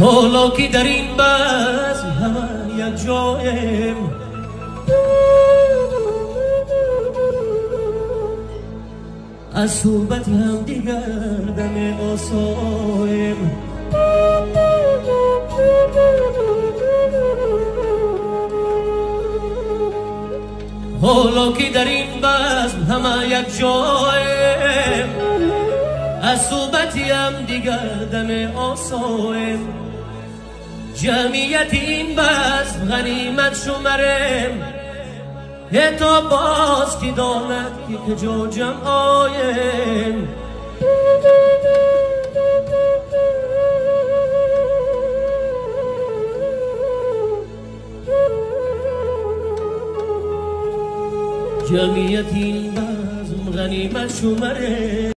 حالا که در این بزم همه یک جایم، از صحبت هم دیگر دم آسایم. حالا که در این بزم همه یک جایم، از صحبتی هم دیگر دم آسایم. جمعیت این بزم غنیمت شمرم، تا باز که داند که کجا جمعایم. جمعیت این بزم غنیمت شمرم.